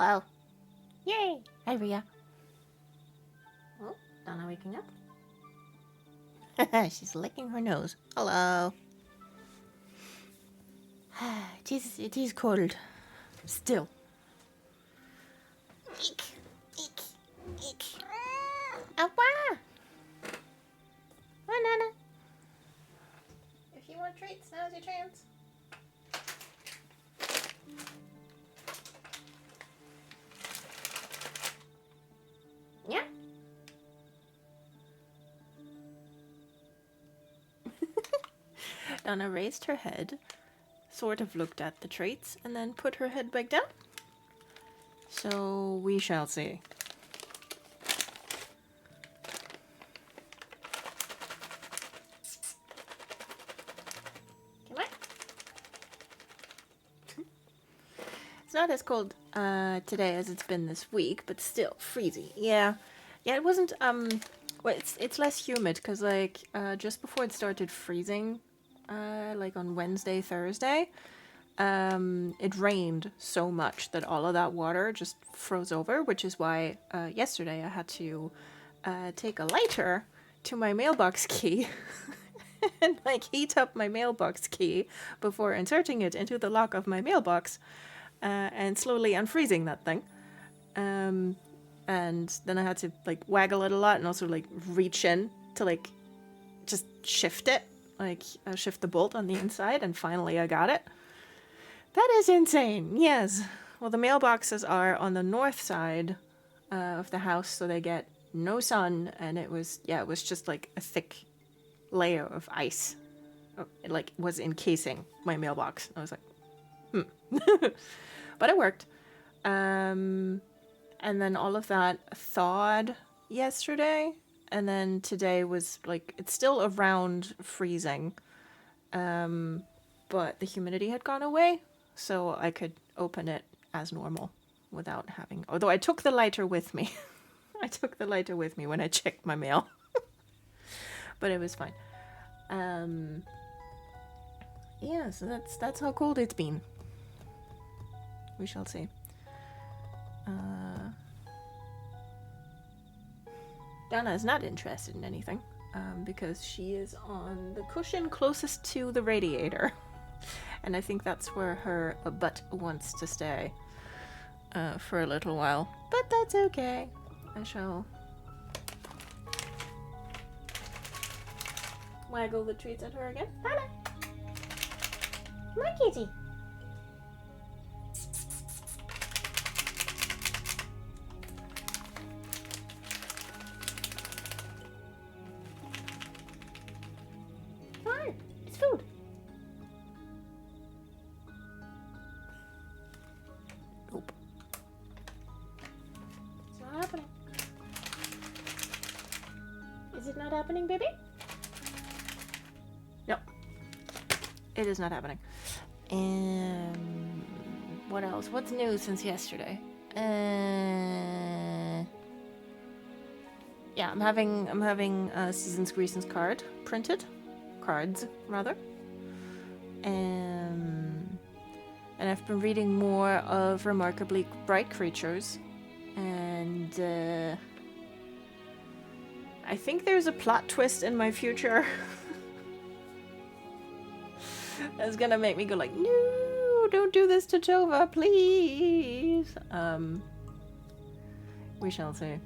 Hello. Yay. Hi, Ria. Oh, Donna waking up. She's licking her nose. Hello. It is cold. Still. Eek, eek, eek. Awa! Banana. If you want treats, now's your chance. Yeah. Donna raised her head, sort of looked at the treats, and then put her head back down. So we shall see. Come on. It's not as cold today as it's been this week, but still freezy. Yeah, it wasn't. Well, it's less humid because just before it started freezing, like on Wednesday, Thursday, it rained so much that all of that water just froze over, which is why yesterday I had to take a lighter to my mailbox key and heat up my mailbox key before inserting it into the lock of my mailbox and slowly unfreezing that thing. And then I had to waggle it a lot and also reach in to just shift it, shift the bolt on the inside, and finally I got it. That is insane. Yes. Well, the mailboxes are on the north side of the house, so they get no sun, and it was just a thick layer of ice. It was encasing my mailbox. I was like, but it worked. And then all of that thawed yesterday, and then today was it's still around freezing, but the humidity had gone away, so I could open it as normal without having. Although I took the lighter with me. I took the lighter with me when I checked my mail, but it was fine. Yeah, so that's how cold it's been. We shall see. Donna is not interested in anything because she is on the cushion closest to the radiator. And I think that's where her butt wants to stay for a little while. But that's okay. I shall waggle the treats at her again. Donna! Come on, kitty. It's food. Nope. It's not happening. Is it not happening, baby? No. It is not happening. What else? What's new since yesterday? Yeah, I'm having Season's Greason's card printed. Cards, rather. And I've been reading more of Remarkably Bright Creatures. And I think there's a plot twist in my future. That's gonna make me go no, don't do this to Tova, please. We shall see.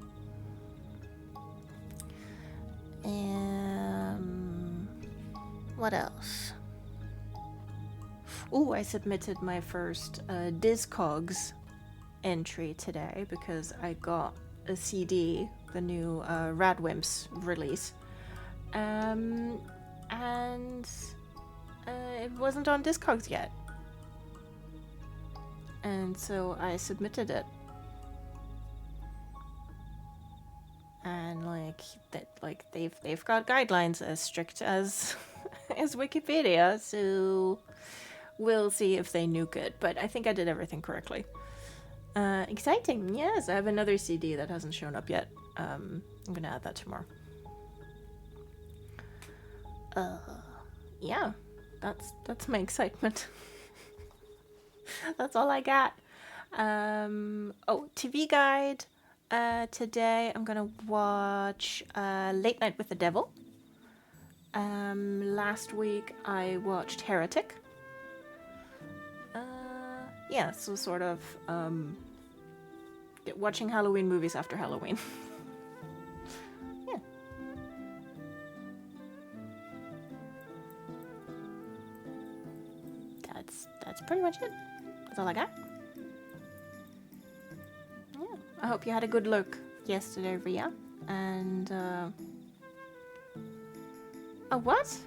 What else? Oh, I submitted my first Discogs entry today because I got a CD, the new Radwimps release. And it wasn't on Discogs yet. And so I submitted it. And they've got guidelines as strict as as Wikipedia, so we'll see if they nuke it. But I think I did everything correctly. Exciting, yes. I have another CD that hasn't shown up yet. I'm gonna add that tomorrow. Yeah, that's my excitement. That's all I got. Oh, TV guide. Today I'm gonna watch Late Night with the Devil. Last week I watched Heretic. Yeah, so sort of watching Halloween movies after Halloween. Yeah. That's pretty much it. That's all I got. Yeah. I hope you had a good look yesterday, Ria. And oh, what?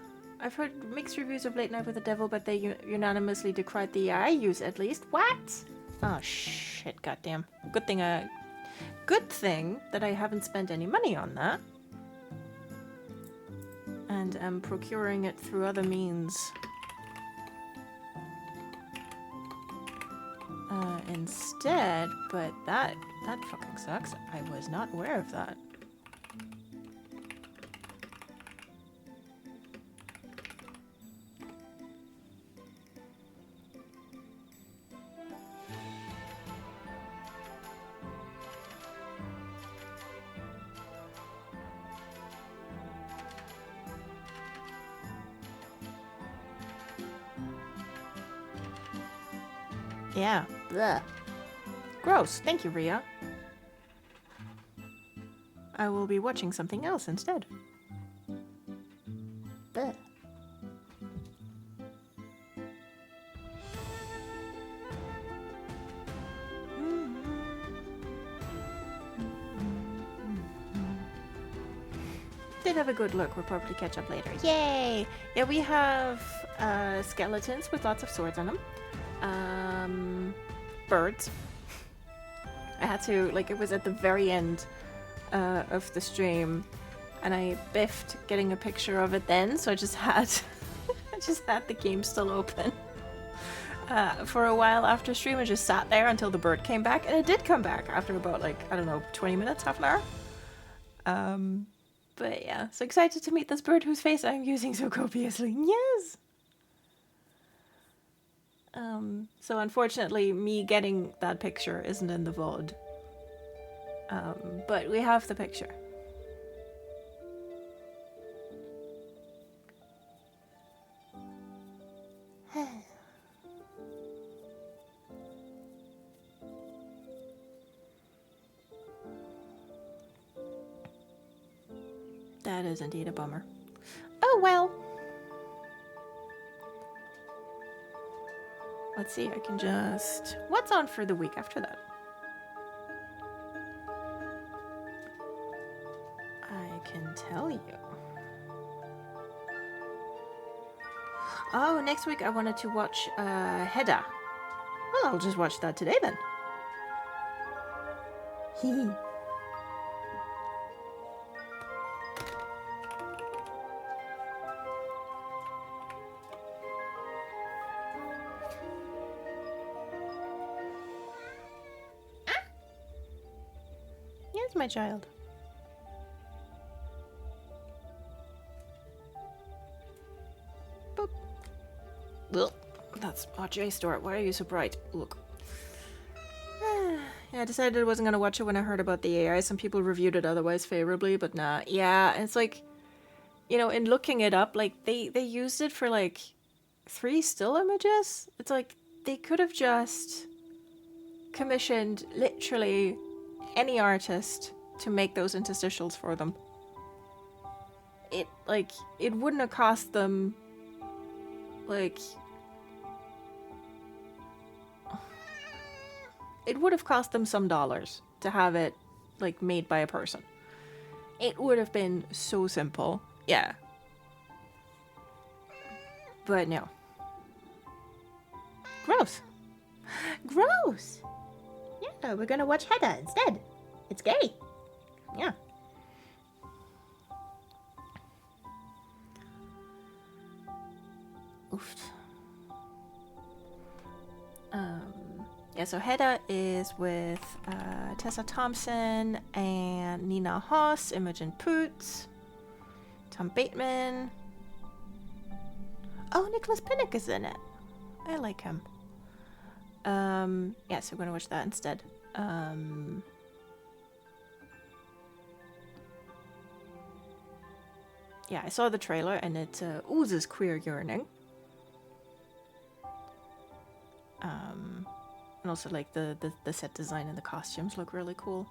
I've heard mixed reviews of Late Night with the Devil, but they unanimously decried the AI use at least. What? Oh shit! Goddamn. Good thing that I haven't spent any money on that, and am procuring it through other means instead. But that fucking sucks. I was not aware of that. Yeah. Blech. Gross. Thank you, Ria. I will be watching something else instead. Blech. Did have a good look. We'll probably catch up later. Yay! Yeah, we have skeletons with lots of swords on them. Birds. I had to, like, it was at the very end of the stream, and I biffed getting a picture of it then, so I just had the game still open. For a while after stream, I just sat there until the bird came back, and it did come back after about, like, I don't know, 20 minutes, half an hour. But yeah, so excited to meet this bird whose face I'm using so copiously. Yes! So unfortunately, me getting that picture isn't in the VOD. But we have the picture. That is indeed a bummer. Oh well. Let's see, I can just... What's on for the week after that? I can tell you. Oh, next week I wanted to watch Hedda. Well, I'll just watch that today then. Hee. Yes, my child. Boop. Ugh. That's RJ Store. Why are you so bright? Look. Yeah, I decided I wasn't going to watch it when I heard about the AI. Some people reviewed it otherwise favorably, but nah. Yeah, it's like, you know, in looking it up, like, they used it for, like, 3 still images? It's like, they could have just commissioned literally any artist to make those interstitials for them. It wouldn't have cost them, like... It would have cost them some dollars to have it, like, made by a person. It would have been so simple. Yeah. But no. Gross. Gross! Yeah, we're gonna watch Hedda instead. It's gay. Yeah. Oof. Yeah, so Hedda is with Tessa Thompson and Nina Hoss, Imogen Poots, Tom Bateman. Oh, Nicholas Pinnock is in it. I like him. Yeah, so we're gonna watch that instead. Yeah, I saw the trailer and it oozes queer yearning. And also like the set design and the costumes look really cool.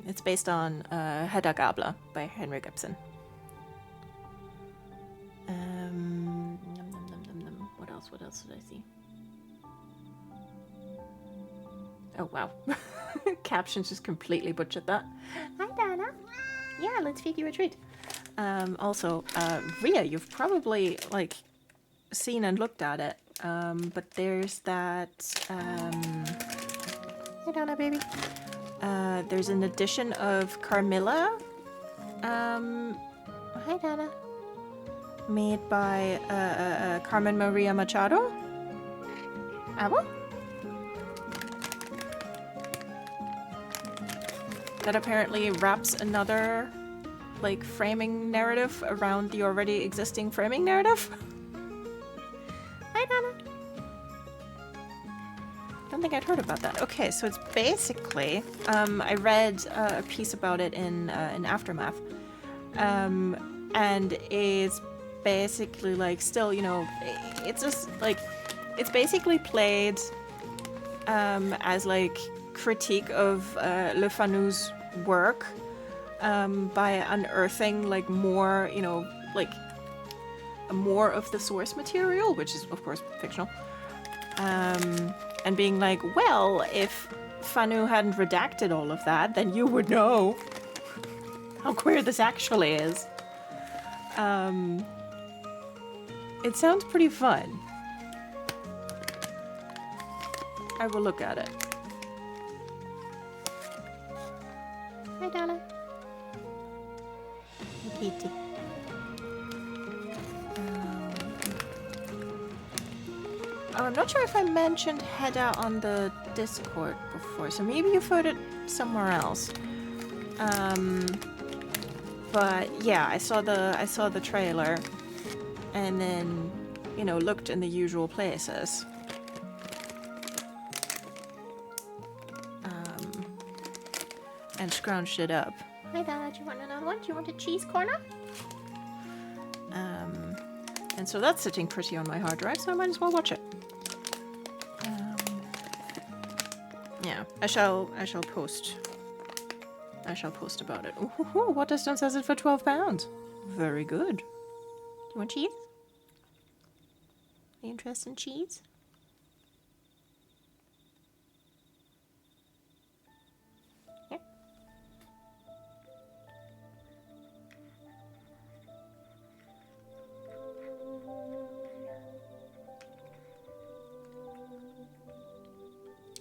It's based on Hedda Gabler by Henry Gibson. What else did I see? Oh, wow. Captions just completely butchered that. Hi, Dana. Yeah, let's feed you a treat. Also, Rhea, you've probably, like, seen and looked at it. But there's that, Hi, Dana, baby. There's an edition of Carmilla. Hi, Dana. Made by, Carmen Maria Machado. Abo? That apparently wraps another, like, framing narrative around the already existing framing narrative. Hi, Donna. Don't think I'd heard about that. Okay, so it's basically, I read a piece about it in Aftermath, and it's basically like still, you know, it's just like it's basically played as like critique of Le Fanu's work by unearthing like more, you know, like more of the source material, which is of course fictional, and being like, well, if Fanu hadn't redacted all of that, then you would know how queer this actually is. It sounds pretty fun. I will look at it. Hi, Donna. Hi, Kitty. Oh, I'm not sure if I mentioned Hedda on the Discord before, so maybe you've heard it somewhere else. But yeah, I saw the trailer, and then, you know, looked in the usual places. And scrounged it up. Hi, Dad. Do you want another one? Do you want a cheese corner? And so that's sitting pretty on my hard drive, so I might as well watch it. Yeah, I shall post. I shall post about it. Ooh, what distance has it for £12? Very good. You want cheese? Are you interested in cheese? Yeah.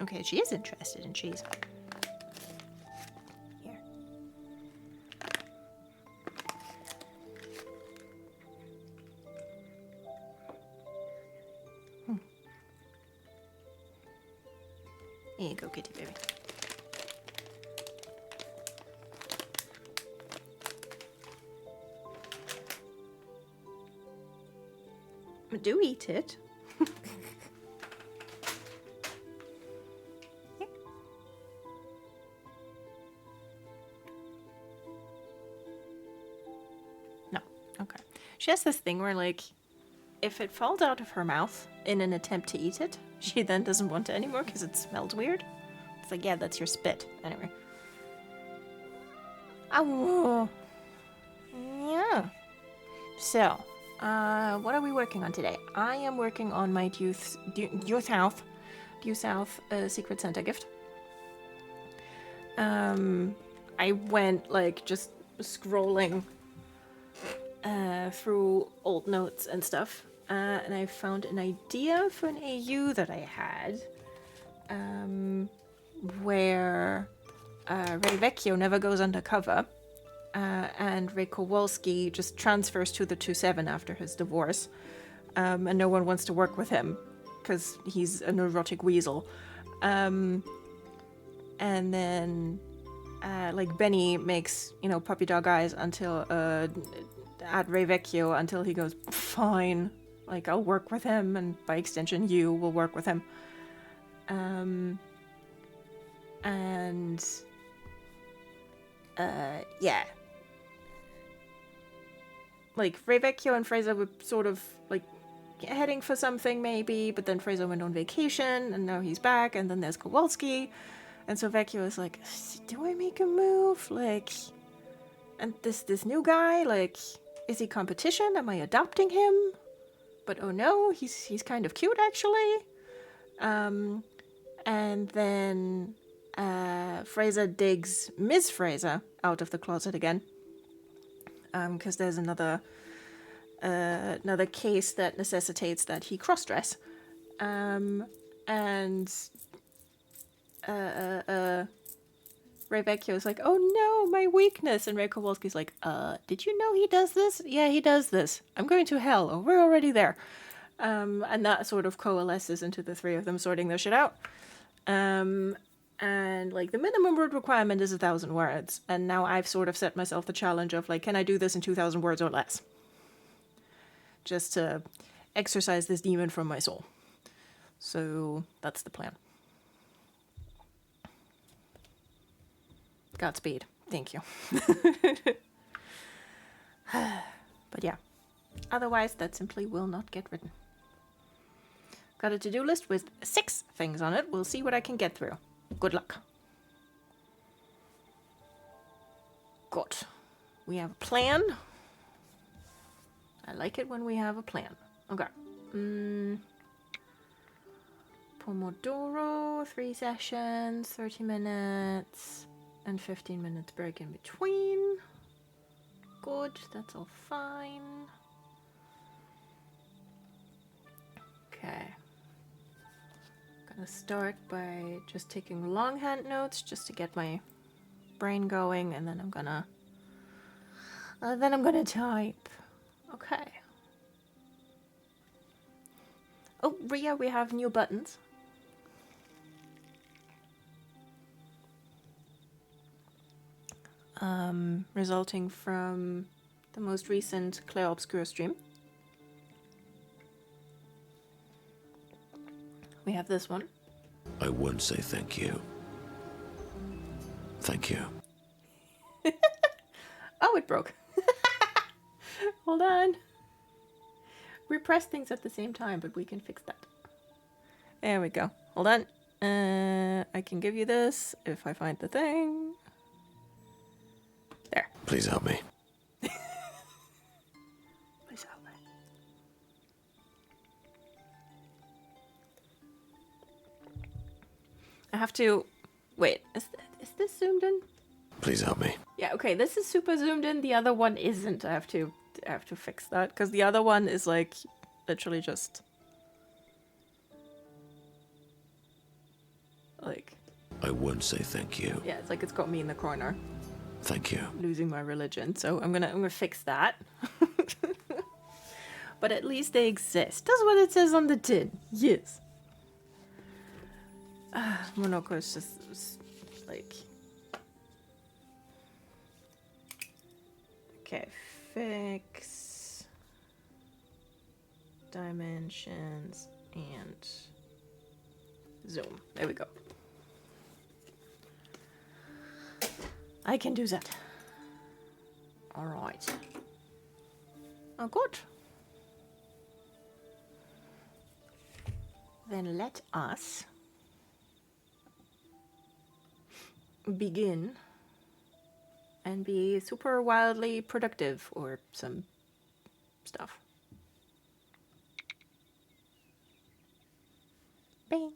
Okay, she is interested in cheese. Here. Here you go, kitty baby. Do eat it. No. Okay. She has this thing where, like, if it falls out of her mouth in an attempt to eat it, she then doesn't want it anymore because it smells weird. It's like, yeah, that's your spit. Anyway. Oh. Yeah. So, what are we working on today? I am working on my due south Secret Santa gift. I went, like, just scrolling through old notes and stuff, and I found an idea for an AU that I had, where Ray Vecchio never goes undercover, and Ray Kowalski just transfers to the 2-7 after his divorce, and no one wants to work with him because he's a neurotic weasel. And then like Benny makes, you know, puppy dog eyes until at Ray Vecchio until he goes, fine, Like, I'll work with him, and by extension, you will work with him. Yeah. Like, Vecchio and Fraser were sort of, like, heading for something, maybe, but then Fraser went on vacation, and now he's back, and then there's Kowalski, and so Vecchio is like, do I make a move? Like, and this new guy, like, is he competition? Am I adopting him? But oh no, he's kind of cute, actually. And then Fraser digs Ms. Fraser out of the closet again. Because there's another case that necessitates that he cross-dress. Ray Vecchio is like, oh no, my weakness. And Ray Kowalski's like, did you know he does this? Yeah, he does this. I'm going to hell. Oh, we're already there. And that sort of coalesces into the three of them sorting their shit out. And, like, the minimum word requirement is 1,000 words. And now I've sort of set myself the challenge of, like, can I do this in 2,000 words or less? Just to exorcise this demon from my soul. So, that's the plan. Godspeed. Thank you. But yeah. Otherwise, that simply will not get written. Got a to-do list with 6 things on it. We'll see what I can get through. Good luck. Good. We have a plan. I like it when we have a plan. Okay. Pomodoro, 3 sessions, 30 minutes, and 15 minutes break in between. Good, that's all fine. Okay. Gonna start by just taking longhand notes just to get my brain going, and then I'm gonna type. Okay. Oh, Ria, we have new buttons. Resulting from the most recent Claire Obscure stream. We have this one. I won't say thank you. Thank you. Oh, it broke. Hold on. We press things at the same time, but we can fix that. There we go. Hold on. I can give you this if I find the thing. There. Please help me. Please help me. I have to... Wait, is this zoomed in? Please help me. Yeah, okay, this is super zoomed in. The other one isn't. I have to fix that, because the other one is, like, literally just... like... I won't say thank you. Yeah, it's like it's got me in the corner. Thank you. Losing my religion, so I'm gonna fix that. But at least they exist. That's what it says on the tin. Yes. Monoko is just like... Okay, fix dimensions and zoom. There we go. I can do that. All right. Oh, good. Then let us begin and be super wildly productive or some stuff. Bing.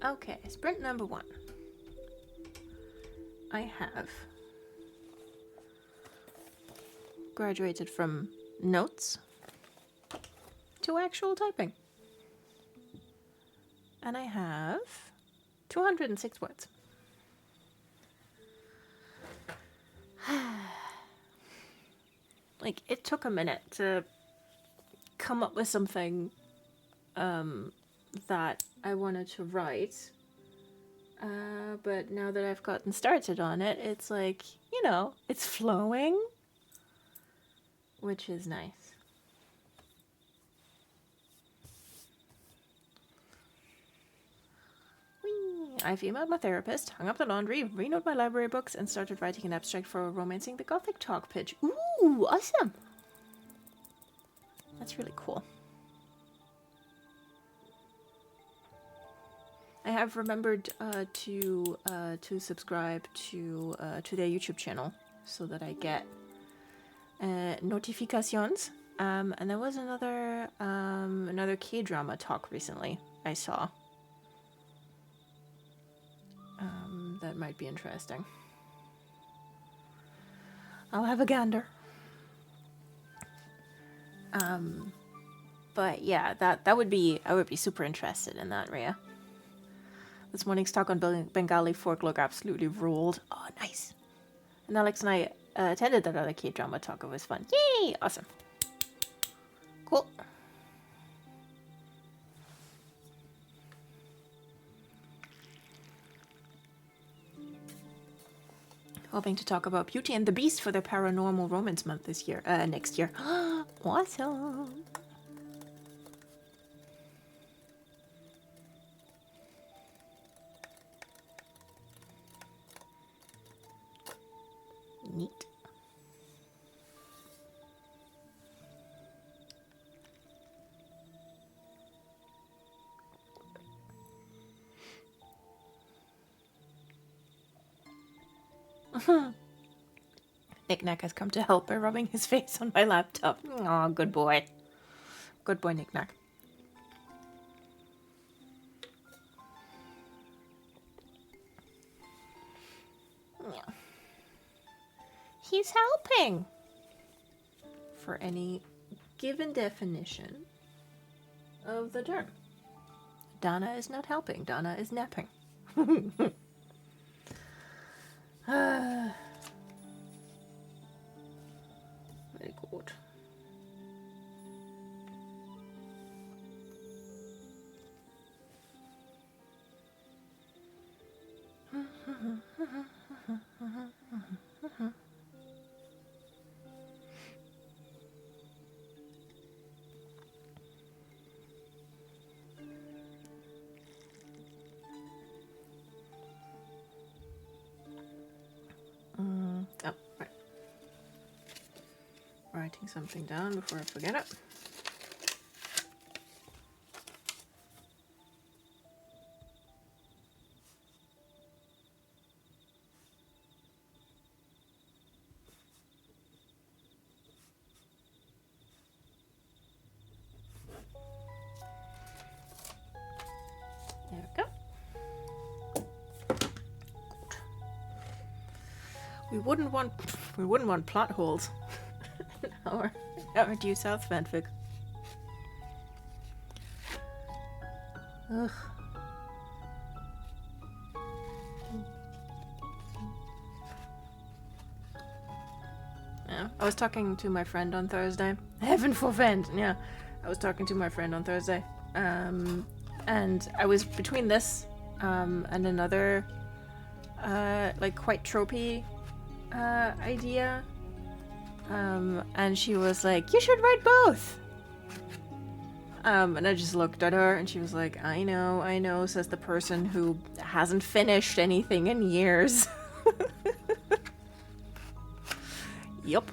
Okay, sprint number 1. I have graduated from notes to actual typing. And I have 206 words. Like, it took a minute to come up with something that I wanted to write. But now that I've gotten started on it, it's like, you know, it's flowing, which is nice. I've emailed my therapist, hung up the laundry, renewed my library books, and started writing an abstract for Romancing the Gothic talk pitch. Ooh, awesome! That's really cool. I have remembered to subscribe to their YouTube channel so that I get notifications. And there was another K-drama talk recently I saw. That might be interesting. I'll have a gander. But yeah, I would be super interested in that, Rhea. This morning's talk on Bengali folklore absolutely ruled. Oh, nice. And Alex and I attended that other K-drama talk. It was fun. Yay! Awesome. Cool. Hoping to talk about Beauty and the Beast for their Paranormal Romance Month next year. Awesome. Neat. Knick-Knack has come to help by rubbing his face on my laptop. Aw, good boy. Good boy, Knick-Knack. Yeah. He's helping. For any given definition of the term. Donna is not helping. Donna is napping. Very good. Oh, right. Writing something down before I forget it. There we go. We wouldn't want plot holes in our due south fanfic. Ugh. Yeah, I was talking to my friend on Thursday. Heaven forfend, yeah. I was talking to my friend on Thursday. And I was between this and another like quite tropey idea. And she was like, "You should write both." And I just looked at her and she was like, I know, says the person who hasn't finished anything in years. Yup.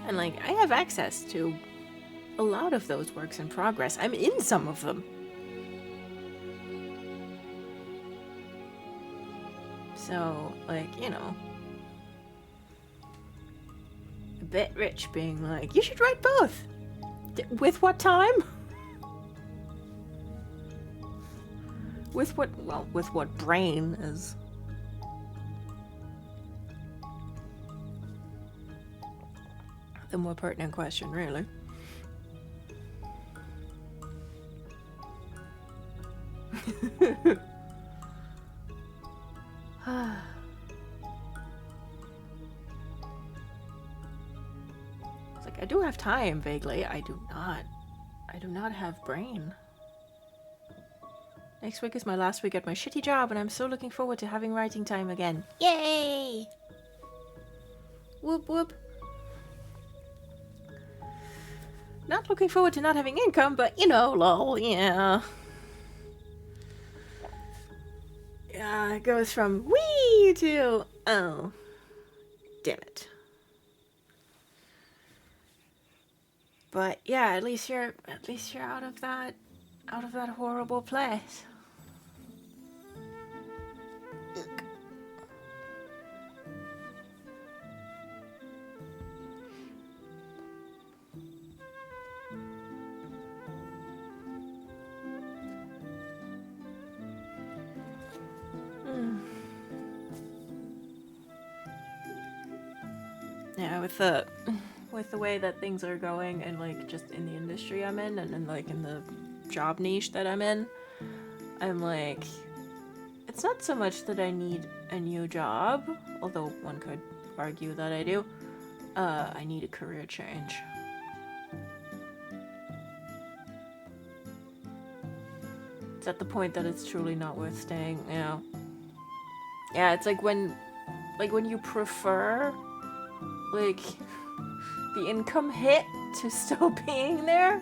And, like, I have access to a lot of those works in progress. I'm in some of them. So, like, you know, a bit rich being like, you should write both. With what time? With what, well, with what brain is... the more pertinent question, really. It's like, I do have time, vaguely. I do not have brain. Next week is my last week at my shitty job, and I'm so looking forward to having writing time again. Yay! Whoop whoop. Not looking forward to not having income, but you know, lol, yeah. Yeah, it goes from wee to oh. Damn it. But yeah, at least you're out of that horrible place. Yeah, with the way that things are going, and like just in the industry I'm in, and like in the job niche that I'm in, I'm like, it's not so much that I need a new job, although one could argue that I do. I need a career change. It's at the point that it's truly not worth staying, you know. Yeah, it's like when you prefer like the income hit to still being there.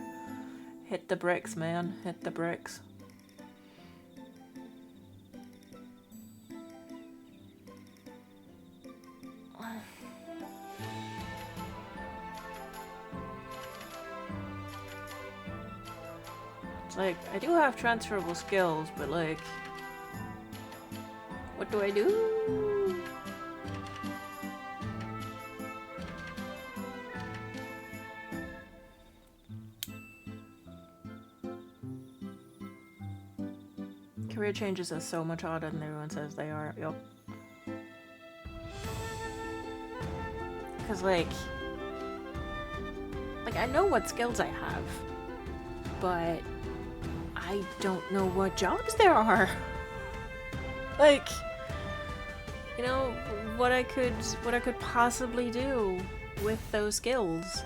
Hit the bricks, man. Hit the bricks. It's like, I do have transferable skills, but like, what do I do? Career changes are so much harder than everyone says they are. Yup. Because, like, I know what skills I have, but I don't know what jobs there are. Like, you know, what I could possibly do with those skills.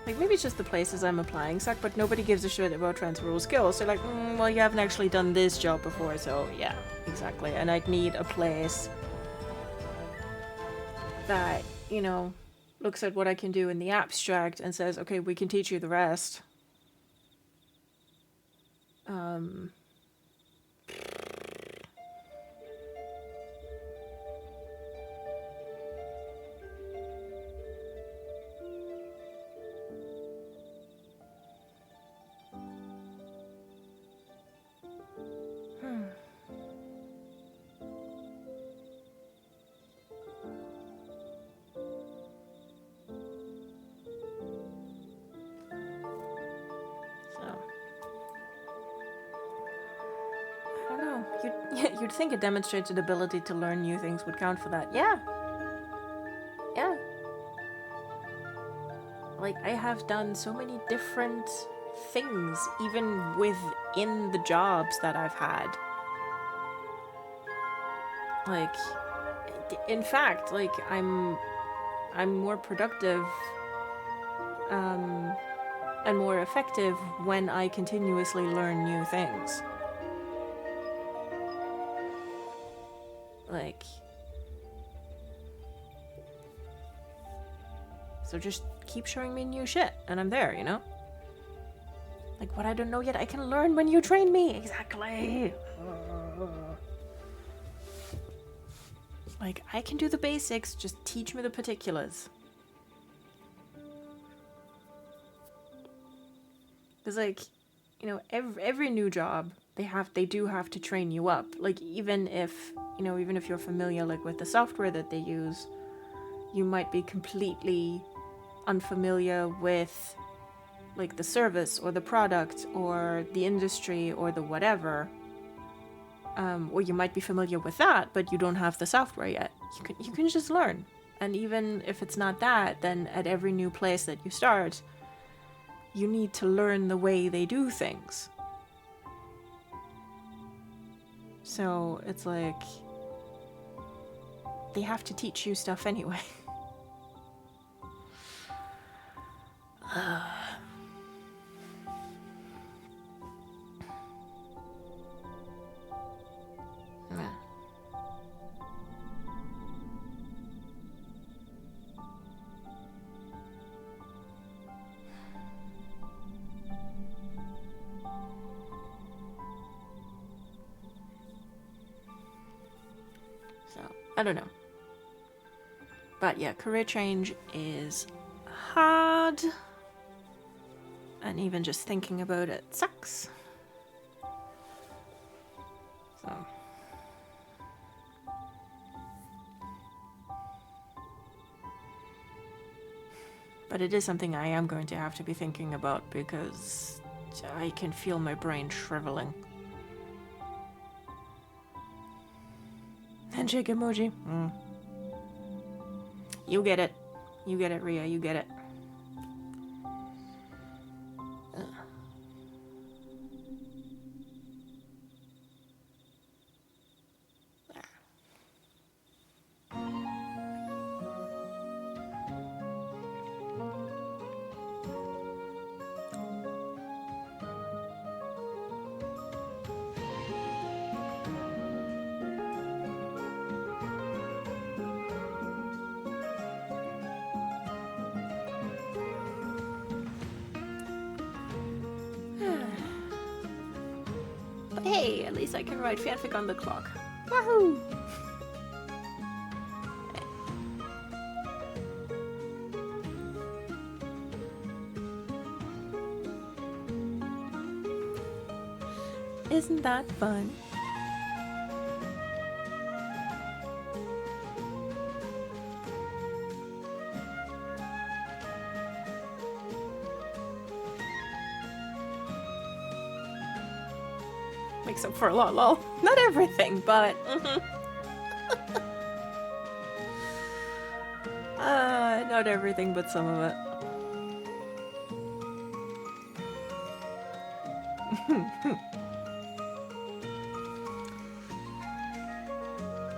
Like, maybe it's just the places I'm applying suck, but nobody gives a shit about transferable skills. They're like, well, you haven't actually done this job before, so yeah, exactly. And I'd need a place that, you know, looks at what I can do in the abstract and says, okay, we can teach you the rest. You'd think a demonstrated ability to learn new things would count for that. Yeah. Yeah. Like, I have done so many different things, even within the jobs that I've had. Like, in fact, like, I'm more productive, and more effective when I continuously learn new things. Like, so just keep showing me new shit, and I'm there, you know? Like, what I don't know yet, I can learn when you train me. Exactly. Like, I can do the basics, just teach me the particulars. Because, like, you know, every new job, they do have to train you up. Like, even if you're familiar, like, with the software that they use, you might be completely unfamiliar with, like, the service or the product or the industry or the whatever. Or you might be familiar with that, but you don't have the software yet. You can just learn. And even if it's not that, then at every new place that you start, you need to learn the way they do things. So it's like they have to teach you stuff anyway. So, I don't know. But yeah, career change is hard. And even just thinking about it sucks. So. But it is something I am going to have to be thinking about because I can feel my brain shriveling. Handshake emoji. You get it. You get it, Rhea. You get it. But hey, at least I can write fanfic on the clock. Wahoo! Isn't that fun? Makes up for a lot, lol. Not everything, but... not everything, but some of it.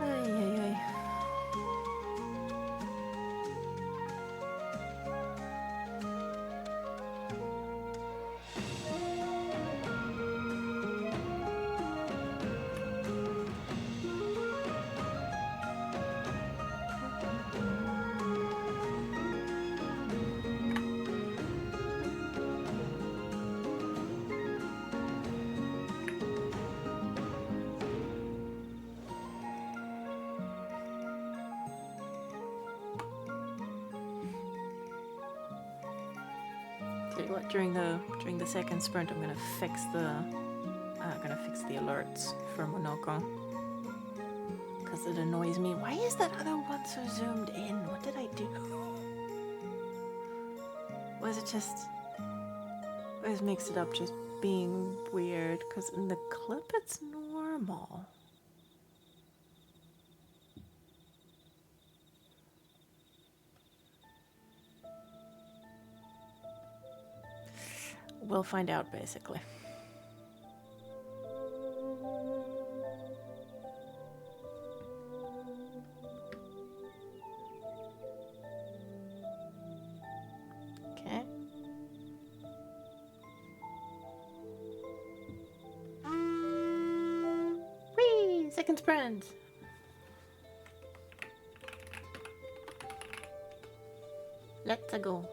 Ay, ay, ay. Tell you what, during the second sprint, I'm gonna fix the alerts for Monoko because it annoys me. Why is that other one so zoomed in? What did I do? Was it just? Or it makes it up just being weird? Because in the clip it's normal. We'll find out, basically. Okay. Whee! Second sprint! Let's go.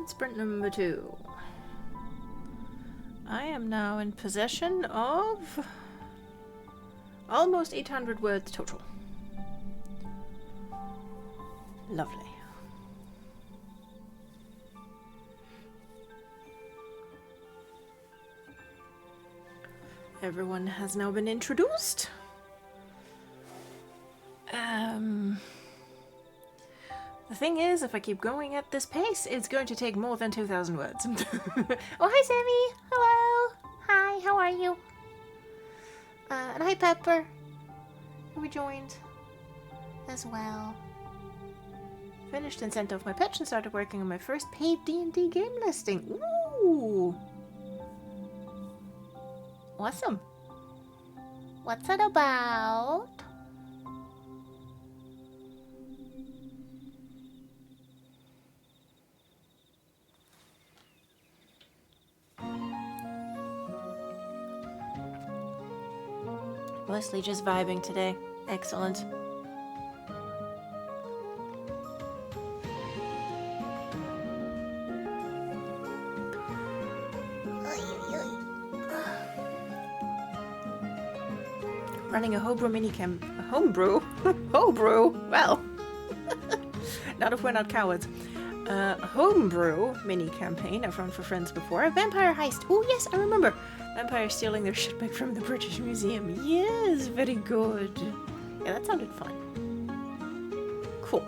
And sprint number 2. I am now in possession of almost 800 words total. Lovely. Everyone has now been introduced. The thing is, if I keep going at this pace, it's going to take more than 2,000 words. Oh, hi, Sammy. Hello. Hi, how are you? And hi, Pepper, who joined as well. Finished and sent off my pitch and started working on my first paid D&D game listing. Ooh. Awesome. What's it about? Mostly just vibing today. Excellent. Running a homebrew homebrew? Homebrew? Well. Not if we're not cowards. Homebrew mini campaign I've run for friends before. A vampire heist. Oh yes, I remember. Vampires stealing their shit back from the British Museum. Yes, very good. Yeah, that sounded fun. Cool.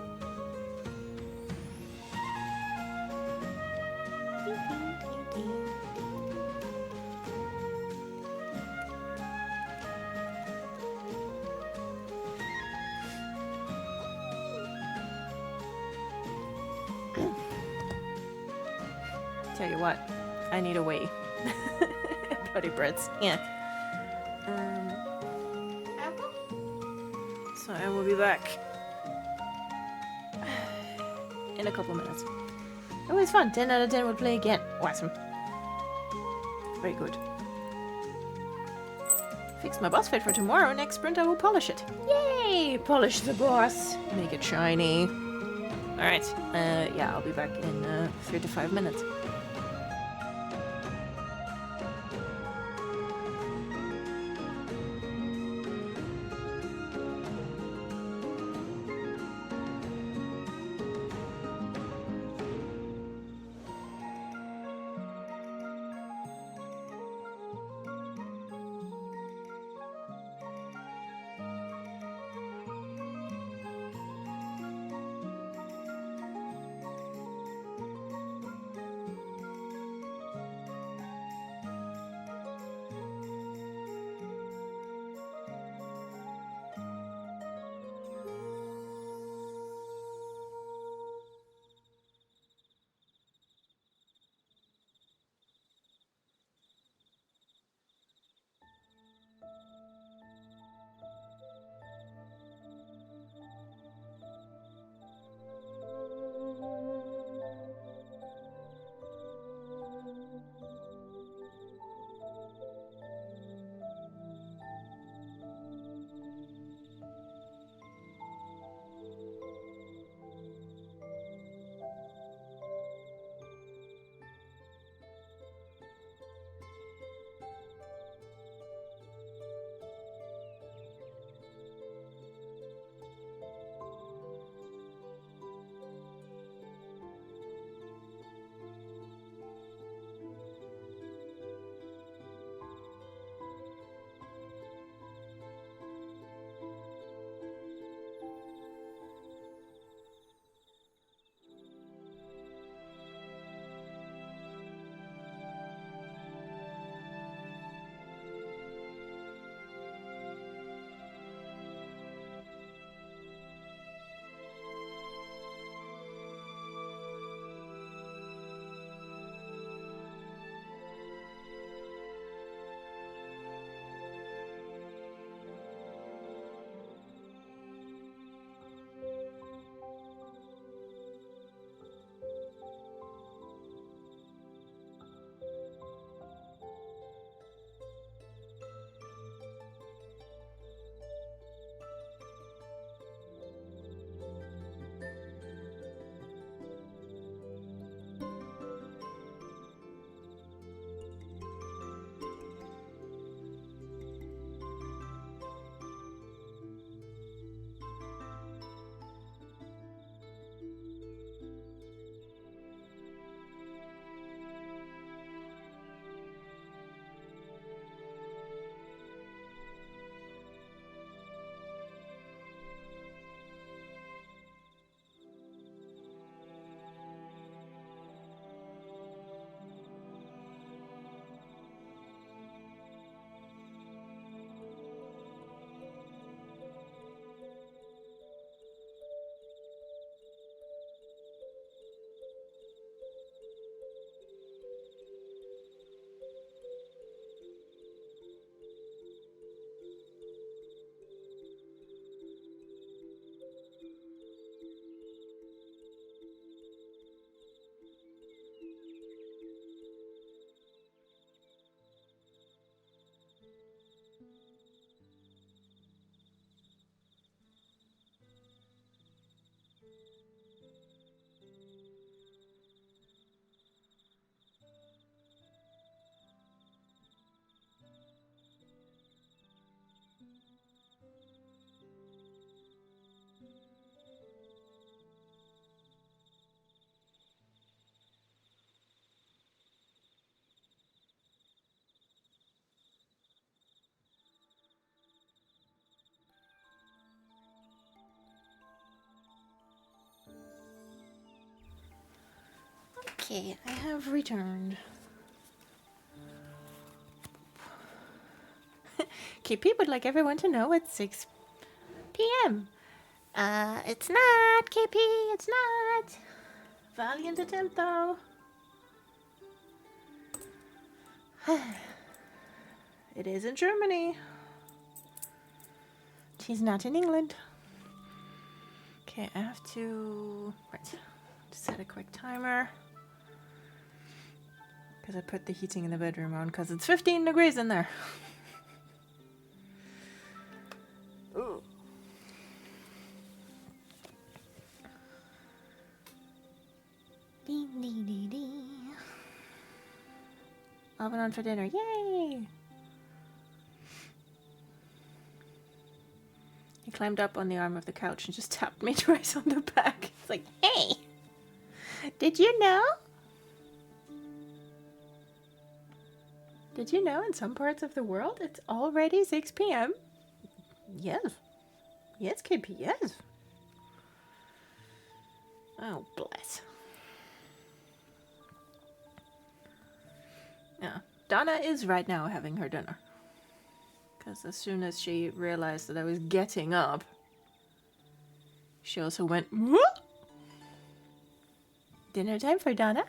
Tell you what, I need a wee. Buddy breads. Yeah. So I will be back in a couple minutes. It was fun. 10 out of 10 would play again. Awesome. Very good. Fixed my boss fight for tomorrow. Next sprint I will polish it. Yay! Polish the boss. Make it shiny. Alright. Yeah, I'll be back in 3 to 5 minutes. Okay, I have returned. KP would like everyone to know it's 6 p.m. It's not, KP, it's not. Valiant attempt, though. It is in Germany. She's not in England. Okay, I have to... Right. Set a quick timer. Because I put the heating in the bedroom on because it's 15 degrees in there. Ooh. Dee, dee, dee, dee. Oven on for dinner. Yay! He climbed up on the arm of the couch and just tapped me twice on the back. It's like, hey! Did you know? Did you know in some parts of the world it's already 6 p.m.? Yes. Yes, KP, yes. Oh, bless. Yeah, Donna is right now having her dinner. Because as soon as she realized that I was getting up, she also went, whoop! Dinner time for Donna.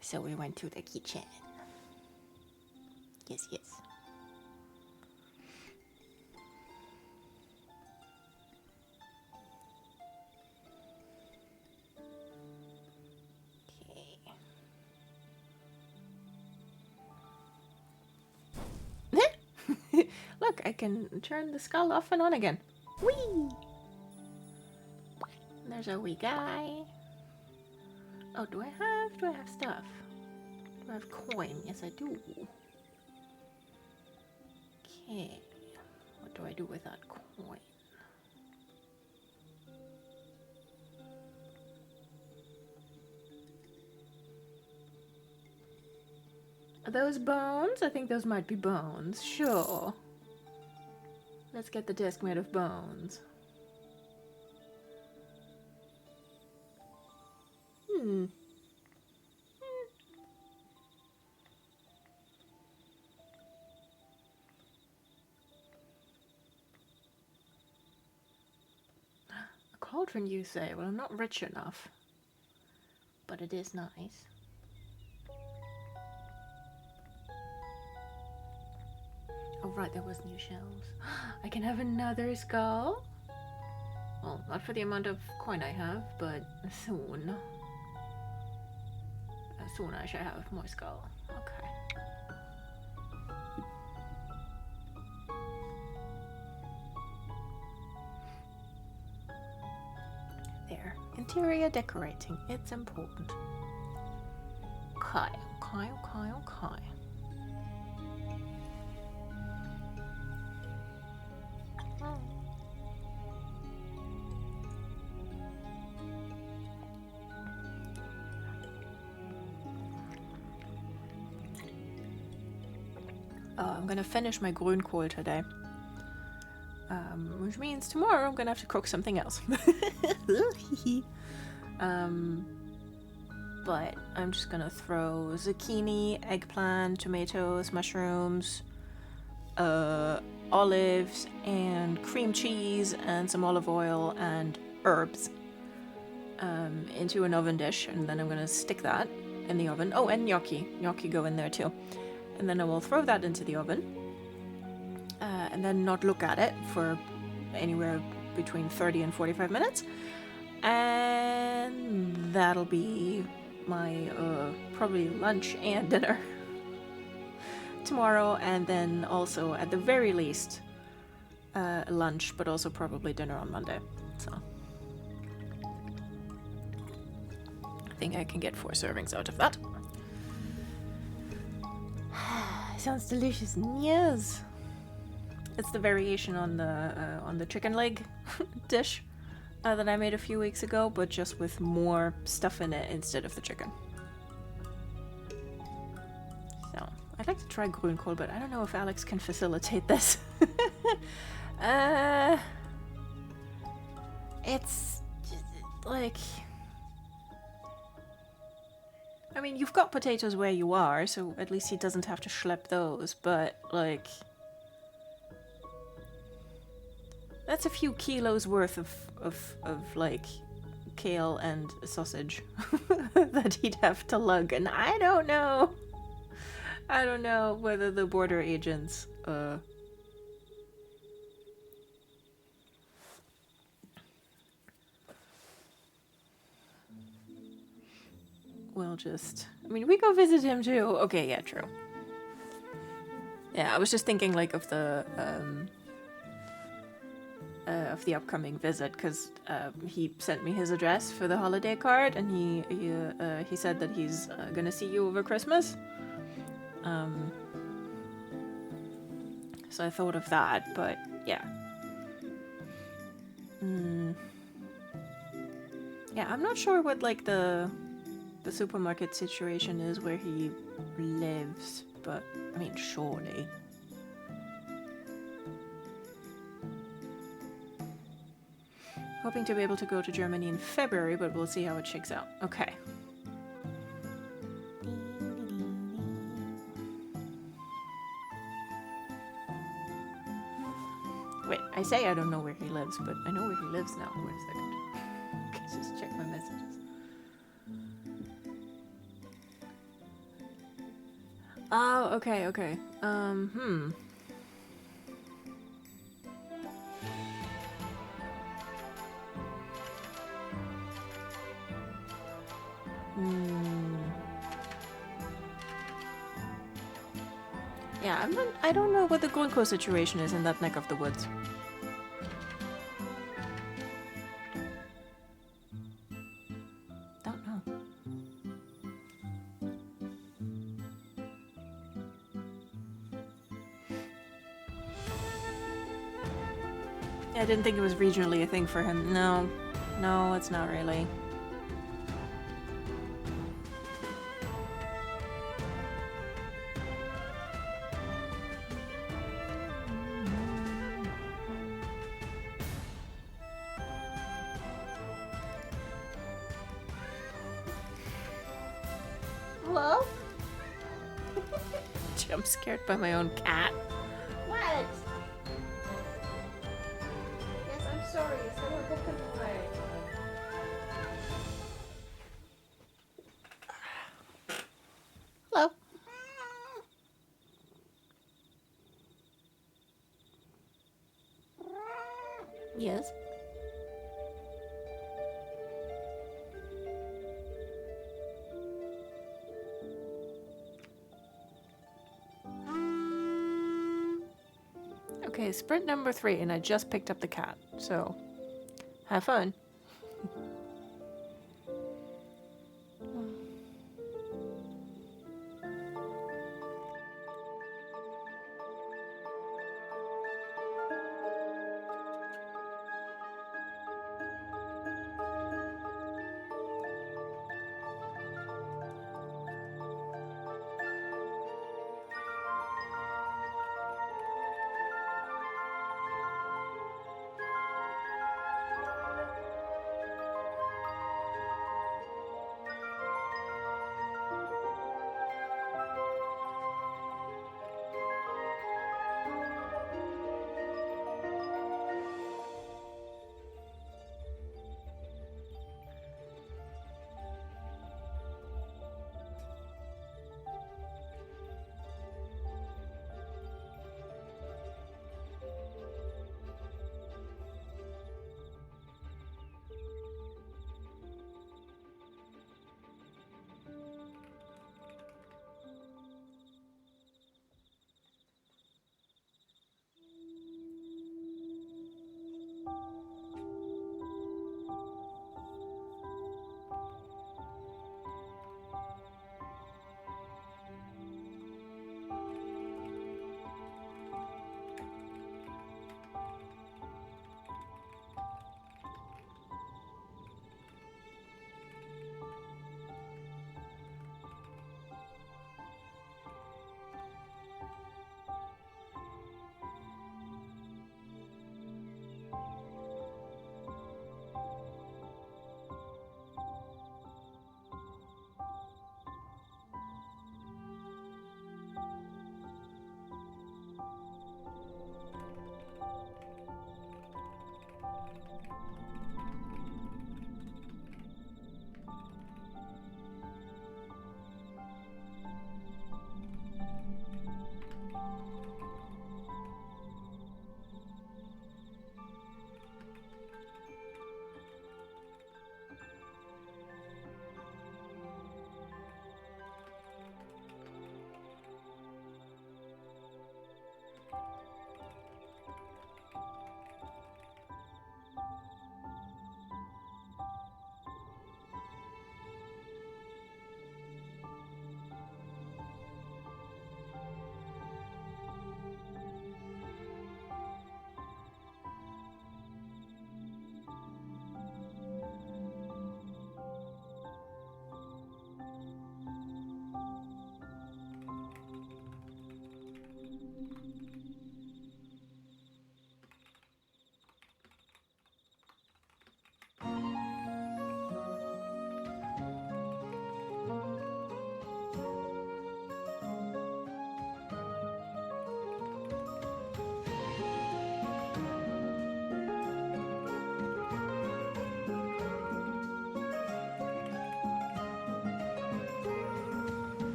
So we went to the kitchen. Yes, yes. Okay. Look, I can turn the skull off and on again. Whee! There's our wee guy. Oh, do I have stuff? Do I have coin? Yes, I do. Okay. What do I do with that coin? Are those bones? I think those might be bones. Sure. Let's get the disc made of bones. A cauldron, you say? Well, I'm not rich enough. But it is nice. Oh, right, there was new shells. I can have another skull? Well, not for the amount of coin I have, but soon. Soon I shall have more skull. Okay. There. Interior decorating. It's important. Okay. I'm gonna finish my grünkohl today. Which means tomorrow I'm gonna have to cook something else. But I'm just gonna throw zucchini, eggplant, tomatoes, mushrooms, olives, and cream cheese, and some olive oil and herbs into an oven dish, and then I'm gonna stick that in the oven. Oh, and gnocchi. Gnocchi go in there too. And then I will throw that into the oven, and then not look at it for anywhere between 30 and 45 minutes. And that'll be my probably lunch and dinner tomorrow, and then also at the very least lunch, but also probably dinner on Monday. So I think I can get 4 servings out of that. Sounds delicious. Yes. It's the variation on the chicken leg dish that I made a few weeks ago, but just with more stuff in it instead of the chicken. So I'd like to try grünkohl, but I don't know if Alex can facilitate this. like... I mean, you've got potatoes where you are, so at least he doesn't have to schlep those, but, like... That's a few kilos worth of like, kale and sausage that he'd have to lug, and I don't know. I don't know whether the border agents, will just... I mean, we go visit him too. Okay, yeah, true. Yeah, I was just thinking, like, of the upcoming visit, because he sent me his address for the holiday card, and he said that he's gonna see you over Christmas. So I thought of that, but yeah. Yeah, I'm not sure what, like, the supermarket situation is where he lives, but I mean, surely. Hoping to be able to go to Germany in February, but we'll see how it shakes out. Okay. Wait, I say I don't know where he lives, but I know where he lives now. Wait a second. Okay, just check my messages. Oh, okay, okay. Yeah, I don't know what the glucose situation is in that neck of the woods. Don't know. Yeah, I didn't think it was regionally a thing for him. No. No, it's not really. Hello? I'm scared by my own cat. What? Yes, I'm sorry. Someone opened the way. Hello. Yes. Okay, sprint number 3, and I just picked up the cat, so have fun.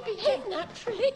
we behave naturally?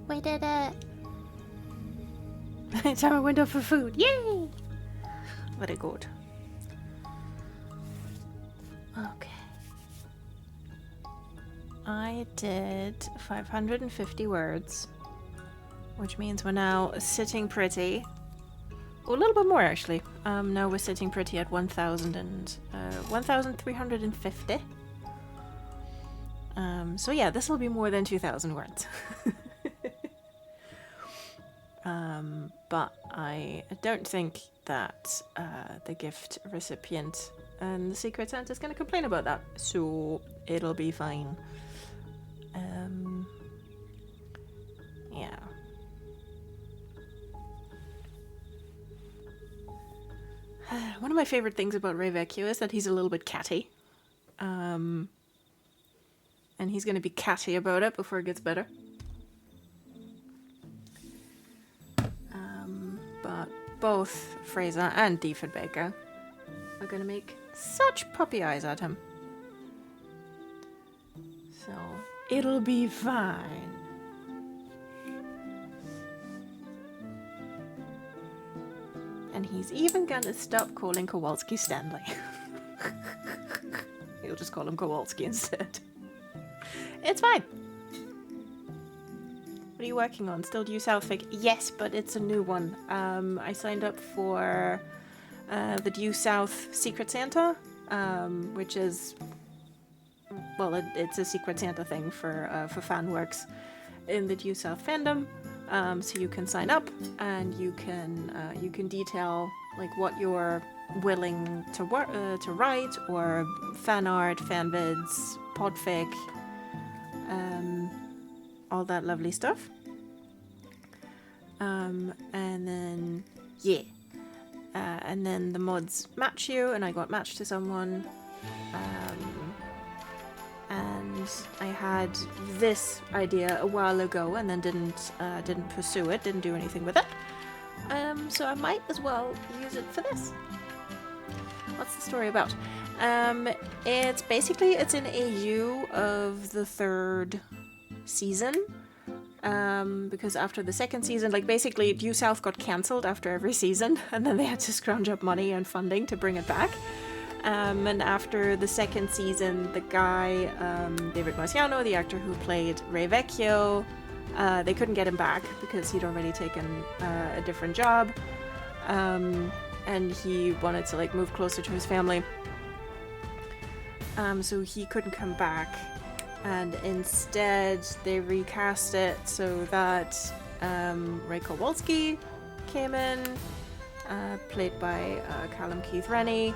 We did it! It's our window for food. Yay! Very good. Okay. I did 550 words, which means we're now sitting pretty. Oh, a little bit more actually. Now we're sitting pretty at 1,350. So yeah, this will be more than 2,000 words. But I don't think that the gift recipient and the Secret Santa is going to complain about that, so it'll be fine. Yeah. One of my favorite things about Re Vecchio is that he's a little bit catty. And he's going to be catty about it before it gets better. But both Fraser and Deeford Baker are going to make such puppy eyes at him. So, it'll be fine. And he's even going to stop calling Kowalski Stanley. He'll just call him Kowalski instead. It's fine. What are you working on? Still Due South fic? Yes, but it's a new one. I signed up for the Due South Secret Santa, which is, well, it's a Secret Santa thing for fan works in the Due South fandom. So you can sign up and you can detail like what you're willing to write, or fan art, fan vids, podfic, all that lovely stuff. And then and then the mods match you, and I got matched to someone. And I had this idea a while ago and then didn't pursue it, didn't do anything with it. So I might as well use it for this. What's the story about? It's an AU of the 3rd season. Because after the 2nd season, like basically Due South got cancelled after every season, and then they had to scrounge up money and funding to bring it back. And after the 2nd season, the guy, David Marciano, the actor who played Re Vecchio, they couldn't get him back because he'd already taken a different job. And he wanted to like move closer to his family. So he couldn't come back. And instead, they recast it so that Ray Kowalski came in, played by Callum Keith Rennie.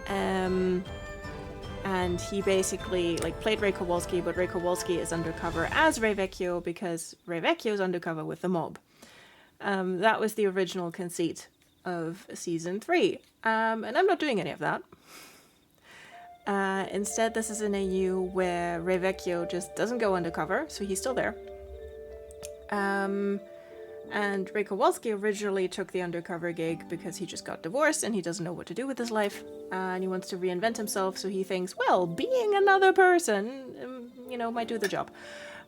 And he basically like played Ray Kowalski, but Ray Kowalski is undercover as Re Vecchio because Re Vecchio is undercover with the mob. That was the original conceit of season 3. And I'm not doing any of that. Instead, this is an AU where Re Vecchio just doesn't go undercover, so he's still there. And Ray Kowalski originally took the undercover gig because he just got divorced and he doesn't know what to do with his life. And he wants to reinvent himself, so he thinks, well, being another person, might do the job.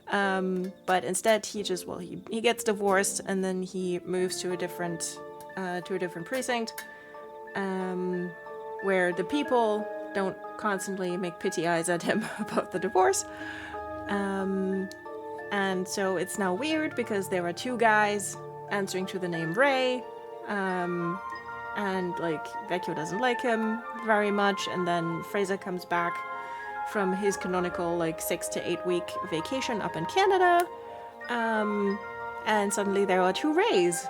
But instead, he gets divorced and then he moves to a different precinct, where the people don't constantly make pity eyes at him about the divorce. And so it's now weird because there are 2 guys answering to the name Ray, and like Vecchio doesn't like him very much, and then Fraser comes back from his canonical like 6 to 8 week vacation up in Canada, and suddenly there are 2 Rays.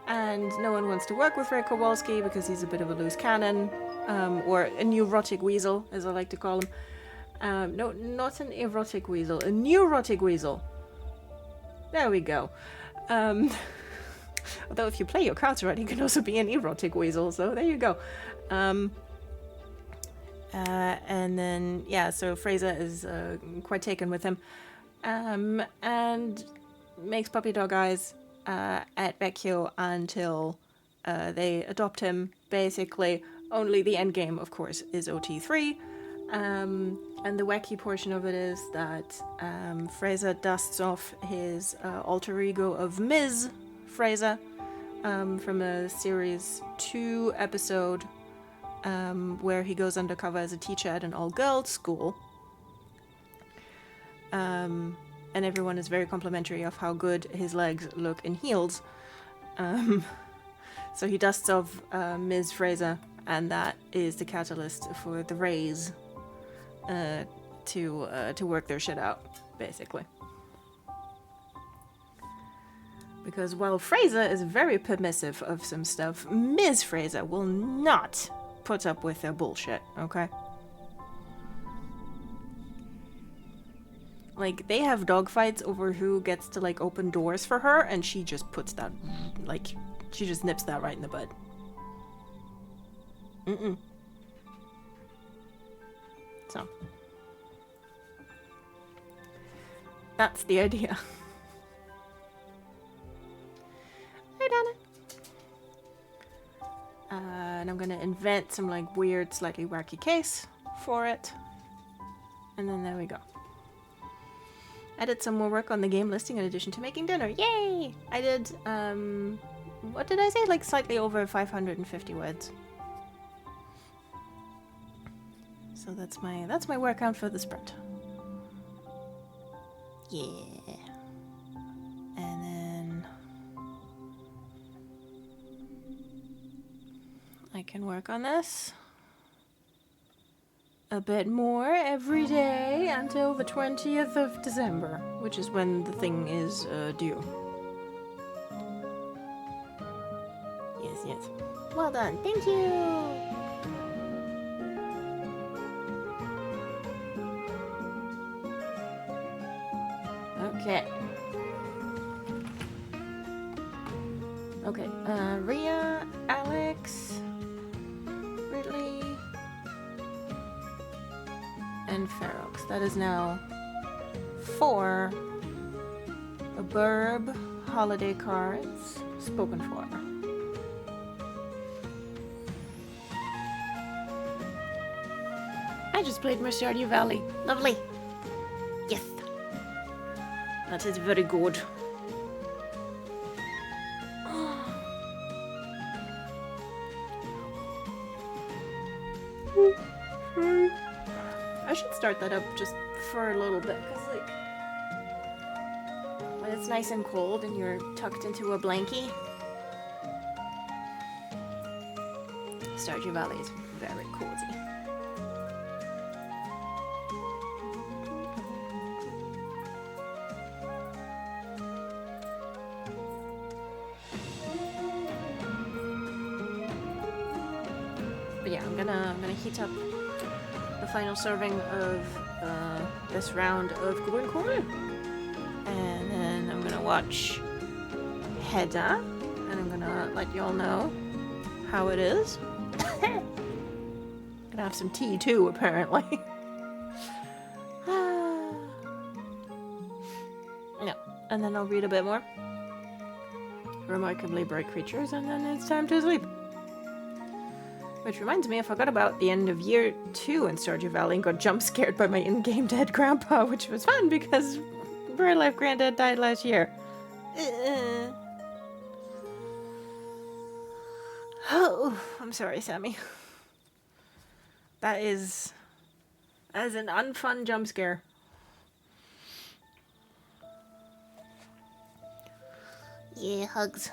And no one wants to work with Ray Kowalski because he's a bit of a loose cannon, or a neurotic weasel, as I like to call him. No, not an erotic weasel, a neurotic weasel. There we go. Although if you play your cards right, he can also be an erotic weasel, so there you go. And then, so Fraser is quite taken with him, and makes puppy dog eyes at Vecchio until they adopt him. Basically, only the end game, of course, is OT3. And the wacky portion of it is that Fraser dusts off his alter ego of Ms. Fraser from a series 2 episode where he goes undercover as a teacher at an all-girls school. And everyone is very complimentary of how good his legs look in heels. So he dusts off Ms. Fraser, and that is the catalyst for the Rays to work their shit out, basically. Because while Fraser is very permissive of some stuff, Ms. Fraser will not put up with their bullshit, okay? Like, they have dogfights over who gets to, like, open doors for her, and she just puts that, like, she just nips that right in the bud. So. That's the idea. I done it. And I'm gonna invent some, like, weird, slightly wacky case for it. And then there we go. I did some more work on the game listing in addition to making dinner. Yay! I did, what did I say? Like, slightly over 550 words. So that's my word count for the sprint. Yeah. And then I can work on this a bit more every day until the 20th of December, which is when the thing is due. Yes. Well done. Thank you. Okay. Rhea, Alex, Ridley, and Ferox. That is now 4 Burb holiday cards spoken for. I just played Stardew Valley. Lovely. Yes. That is very good. I should start that up just for a little bit, because, like, when it's nice and cold and you're tucked into a blankie, Stardew Valley is very cozy. But yeah, I'm gonna heat up the final serving of this round of Coworking, and then I'm gonna watch Hedda, and I'm gonna let y'all know how it is. Gonna have some tea too, apparently. Yeah, and then I'll read a bit more. Remarkably bright creatures, and then it's time to sleep. Which reminds me, I forgot about the end of year 2 in Stardew Valley and got jump scared by my in-game dead grandpa, which was fun because real life granddad died last year. Oh, I'm sorry, Sammy. That is an unfun jump scare. Yeah, hugs.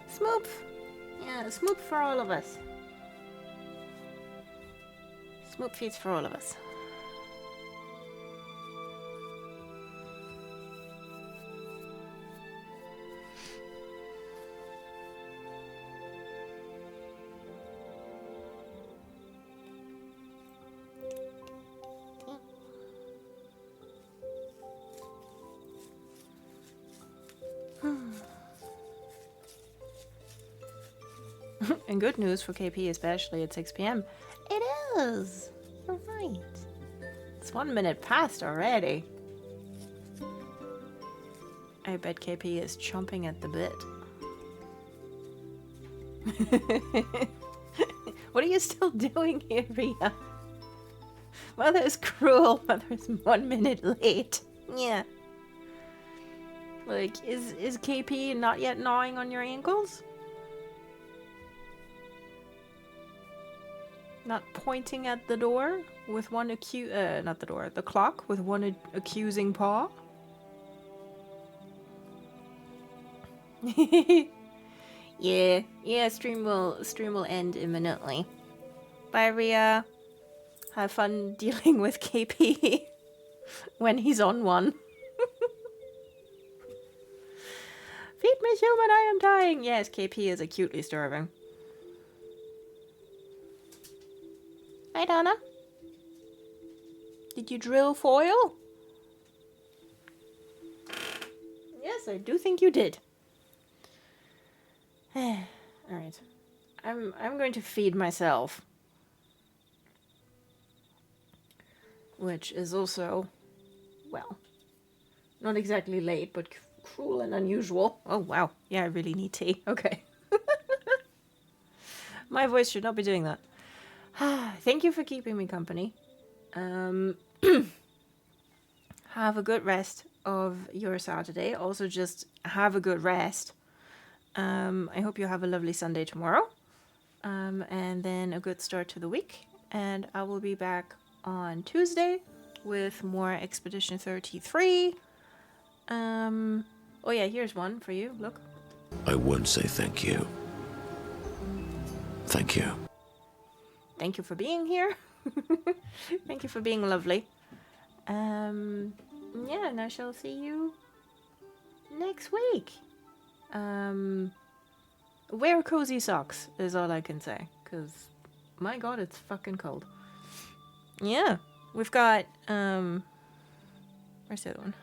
Smoop. Yeah, smoop for all of us. Smoop feeds for all of us. And good news for KP, especially at 6 p.m. It is! You're right. It's 1 minute past already. I bet KP is chomping at the bit. What are you still doing here, Ria? Mother is cruel. Mother is 1 minute late. Yeah. Like, is KP not yet gnawing on your ankles? Not pointing at the door with one not the door, the clock with one accusing paw? Yeah, stream will end imminently. Bye, Ria. Have fun dealing with KP when he's on one. Feed me, human, I am dying. Yes, KP is acutely starving. Hi, Donna. Did you drill foil? Yes, I do think you did. Alright. I'm going to feed myself. Which is also, well, not exactly late, but cruel and unusual. Oh, wow. Yeah, I really need tea. Okay. My voice should not be doing that. Thank you for keeping me company. Have a good rest of your Saturday. Also, just have a good rest. I hope you have a lovely Sunday tomorrow. And then a good start to the week. And I will be back on Tuesday with more Expedition 33. Oh yeah, here's one for you. Look. I won't say thank you. Thank you. Thank you for being here. Thank you for being lovely. Yeah, and I shall see you next week. Wear cozy socks is all I can say, because my god, it's fucking cold. Yeah, we've got, where's the other one?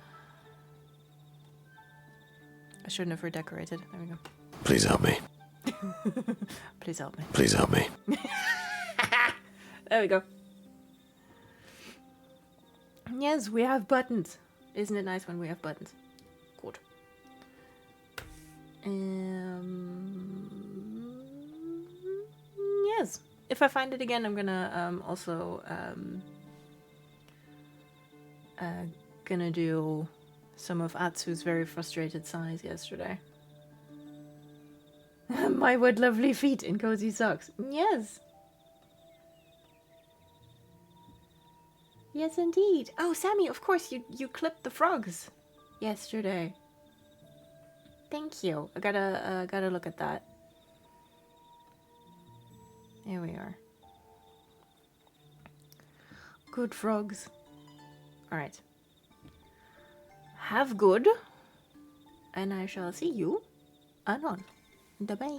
I shouldn't have redecorated. There we go. Please help me. Please help me. Please help me. There we go. Yes, we have buttons. Isn't it nice when we have buttons? Good. Yes. If I find it again, I'm gonna also gonna do some of Atsu's very frustrated sighs yesterday. My word, lovely feet in cozy socks. Yes. Yes, indeed. Oh, Sammy, of course, you clipped the frogs yesterday. Thank you. I gotta look at that. Here we are. Good frogs. Alright. Have good. And I shall see you anon. Bye-bye.